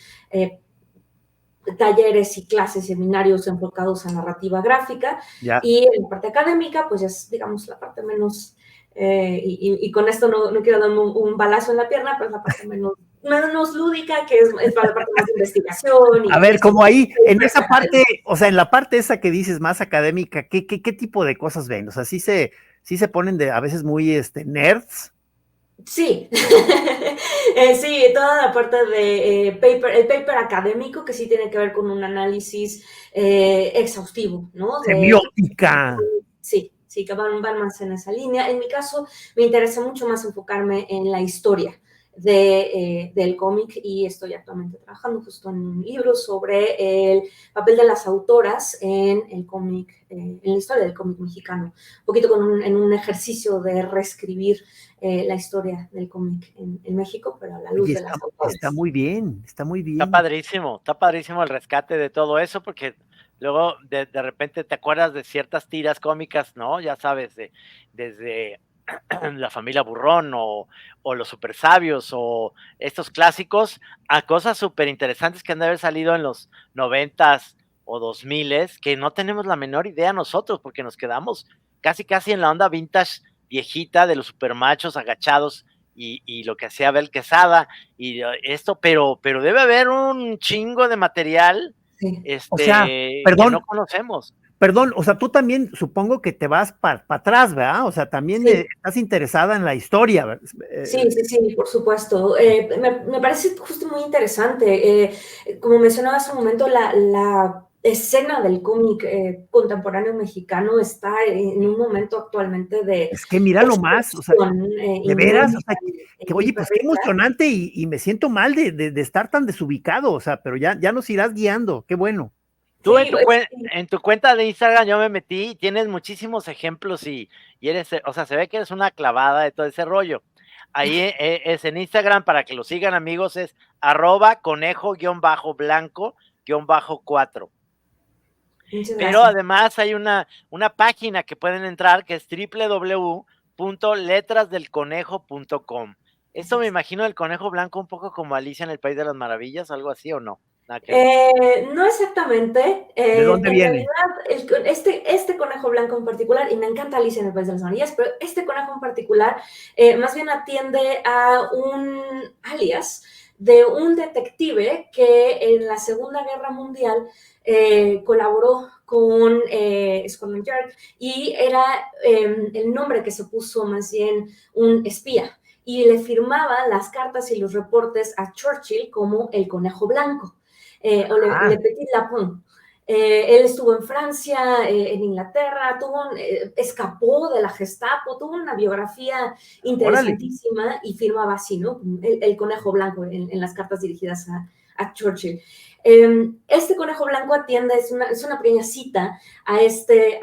talleres y clases, seminarios enfocados a narrativa gráfica Ya. y en la parte académica, pues es, digamos, la parte menos, y con esto no quiero darme un balazo en la pierna, pero es la parte menos lúdica, que es para la parte más de investigación A y ver, eso. como ahí, en esa parte, o sea, en la parte esa que dices más académica, ¿qué tipo de cosas ven? O sea, sí se ponen a veces muy nerds. Sí, sí, toda la parte de el paper académico que sí tiene que ver con un análisis exhaustivo, ¿no? Semiótica. Sí, sí, que van más en esa línea. En mi caso, me interesa mucho más enfocarme en la historia del cómic y estoy actualmente trabajando justo en un libro sobre el papel de las autoras en el cómic, en la historia del cómic mexicano, un poquito en un ejercicio de reescribir la historia del cómic en México, pero a la luz Oye, de las está autores. muy bien, está muy bien. Está padrísimo el rescate de todo eso, porque luego de repente te acuerdas de ciertas tiras cómicas, ¿no? Ya sabes, desde La Familia Burrón o Los Super Sabios o estos clásicos, a cosas súper interesantes que han de haber salido en los 90s o 2000s, que no tenemos la menor idea nosotros, porque nos quedamos casi en la onda vintage viejita de los supermachos agachados y lo que hacía Abel Quesada y esto, pero debe haber un chingo de material Sí. O sea, que no perdón, conocemos. perdón, o sea, tú también supongo que te vas para atrás, ¿verdad? O sea, también Sí. estás interesada en la historia, ¿verdad? Sí, sí, sí, por supuesto. Me parece justo muy interesante. Como mencionaba hace un momento, escena del cómic contemporáneo mexicano está en un momento actualmente de Es que mira nomás, o sea, de veras, o sea, que oye, pues qué emocionante y me siento mal de estar tan desubicado, o sea, pero ya nos irás guiando, qué bueno. Tú sí, en tu cuenta de Instagram yo me metí y tienes muchísimos ejemplos y eres, o sea, se ve que eres una clavada de todo ese rollo. Ahí es en Instagram, para que lo sigan, amigos, es @conejo_blanco_4. Pero además hay una página que pueden entrar que es www.letrasdelconejo.com. Esto me imagino el conejo blanco un poco como Alicia en el País de las Maravillas, algo así, ¿o no? No exactamente. ¿De dónde viene? Realidad, este conejo blanco en particular, y me encanta Alicia en el País de las Maravillas, pero este conejo en particular más bien atiende a un alias de un detective que en la Segunda Guerra Mundial colaboró con Scotland Yard y era el nombre que se puso más bien un espía y le firmaba las cartas y los reportes a Churchill como el conejo blanco. O Le Petit Lapin. Él estuvo en Francia, en Inglaterra, escapó de la Gestapo, tuvo una biografía interesantísima y firmaba así, ¿no? El conejo blanco en las cartas dirigidas a Churchill. Este conejo blanco atiende, es una pequeña cita a este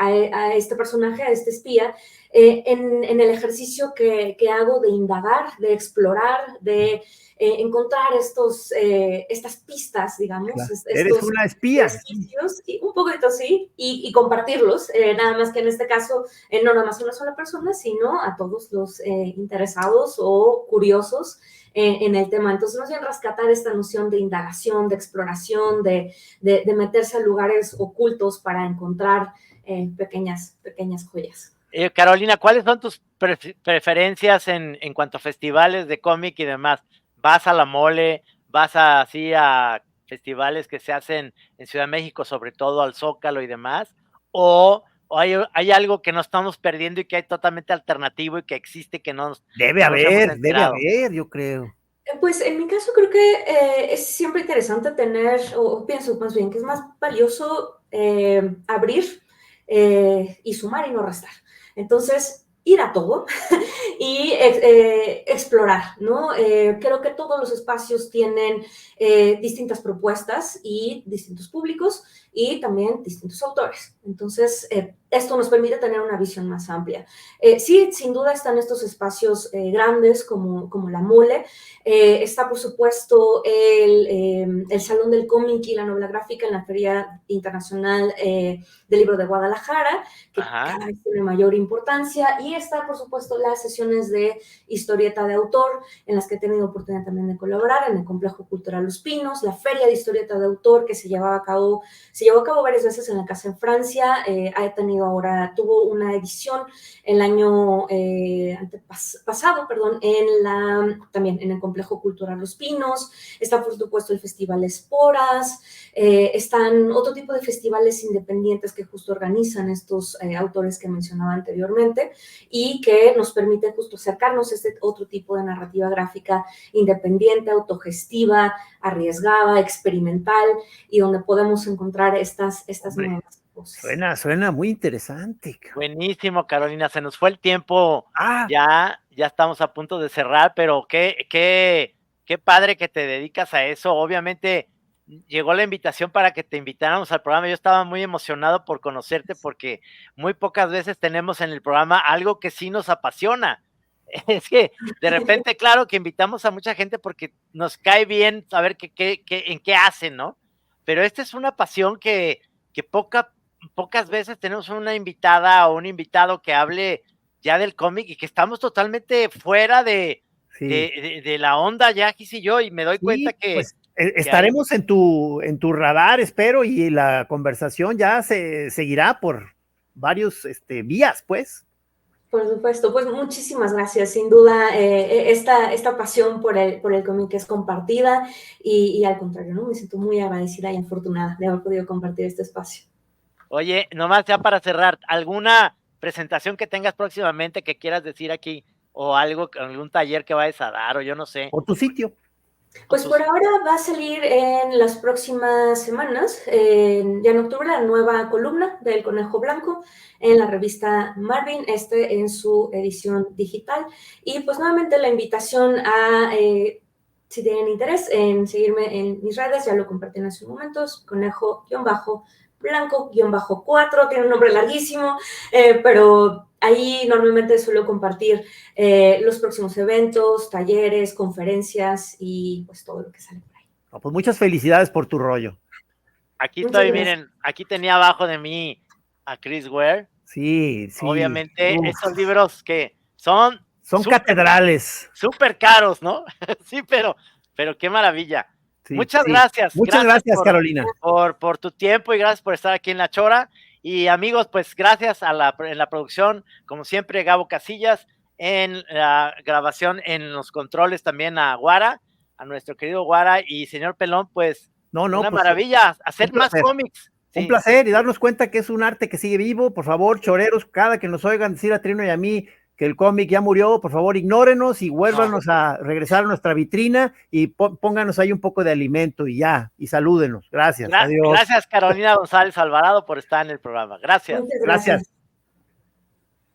personaje, a este espía, en el ejercicio que hago de indagar, de explorar, de encontrar estas pistas, digamos. Claro. Eres una espía. Y un poquito sí, y compartirlos, nada más que en este caso, no nada más a una sola persona, sino a todos los interesados o curiosos en el tema. Entonces, más bien rescatar esta noción de indagación, de exploración, de meterse a lugares ocultos para encontrar pequeñas joyas. Carolina, ¿cuáles son tus preferencias en cuanto a festivales de cómic y demás? ¿Vas a la Mole? ¿Vas así a festivales que se hacen en Ciudad de México, sobre todo al Zócalo y demás? ¿O hay algo que no estamos perdiendo y que hay totalmente alternativo y que existe que no debe haber, yo creo? Pues en mi caso creo que es siempre interesante tener, o pienso más bien que es más valioso abrir y sumar y no restar. Entonces, ir a todo y explorar, ¿no? Creo que todos los espacios tienen distintas propuestas y distintos públicos y también distintos autores. Entonces, esto nos permite tener una visión más amplia. Sí, sin duda están estos espacios grandes como la Mole. Está, por supuesto, el Salón del Cómic y la Novela Gráfica en la Feria Internacional del Libro de Guadalajara, que cada vez tiene mayor importancia. Y está, por supuesto, las sesiones de historieta de autor, en las que he tenido oportunidad también de colaborar, en el Complejo Cultural Los Pinos, la Feria de Historieta de Autor, que se llevó a cabo varias veces en la casa en Francia. Tuvo una edición el año pasado, también en el Complejo Cultural Los Pinos. Está, por supuesto, el Festival Esporas. Están otro tipo de festivales independientes que justo organizan estos autores que mencionaba anteriormente y que nos permiten justo acercarnos a este otro tipo de narrativa gráfica independiente, autogestiva, arriesgada, experimental, y donde podemos encontrar estas nuevas cosas. Suena muy interesante. Buenísimo, Carolina, se nos fue el tiempo, ya estamos a punto de cerrar, pero qué padre que te dedicas a eso. Obviamente llegó la invitación para que te invitáramos al programa. Yo estaba muy emocionado por conocerte porque muy pocas veces tenemos en el programa algo que sí nos apasiona. Es que de repente, claro que invitamos a mucha gente porque nos cae bien saber en qué hacen, ¿no? Pero esta es una pasión que pocas veces tenemos una invitada o un invitado que hable ya del cómic y que estamos totalmente fuera de la onda ya, Gis y yo, y me doy cuenta que... Pues, estaremos en tu radar, espero, y la conversación ya se seguirá por varios vías, pues. Por supuesto, pues muchísimas gracias. Sin duda, esta pasión por el cómic es compartida y al contrario, ¿no? Me siento muy agradecida y afortunada de haber podido compartir este espacio. Oye, nomás ya para cerrar, ¿alguna presentación que tengas próximamente que quieras decir aquí? O algún taller que vayas a dar, o yo no sé. O tu sitio. Pues por ahora va a salir en las próximas semanas, ya en octubre, la nueva columna del Conejo Blanco en la revista Marvin, en su edición digital. Y pues nuevamente la invitación a, si tienen interés en seguirme en mis redes, ya lo compartí en hace momentos, Conejo-Blanco-4, tiene un nombre larguísimo, pero ahí normalmente suelo compartir los próximos eventos, talleres, conferencias y pues todo lo que sale por ahí. No, pues muchas felicidades por tu rollo. Aquí estoy, miren, aquí tenía abajo de mí a Chris Ware. Sí, sí. Obviamente, esos libros que son catedrales. Súper caros, ¿no? Sí, pero qué maravilla. Sí, Muchas sí. gracias. Muchas gracias, Carolina. Por tu tiempo y gracias por estar aquí en La Chora. Y amigos, pues gracias en la producción, como siempre, Gabo Casillas, en la grabación, en los controles también a Guara, a nuestro querido Guara, y señor Pelón, pues una pues, maravilla, hacer más cómics. Sí. Un placer y darnos cuenta que es un arte que sigue vivo. Por favor, choreros, cada que nos oigan decir a Trino y a mí que el cómic ya murió, por favor, ignórenos y vuélvanos a regresar a nuestra vitrina y pónganos ahí un poco de alimento y ya, y salúdenos. Gracias. Adiós. Gracias, Carolina González Alvarado, por estar en el programa. Gracias. Muchas gracias.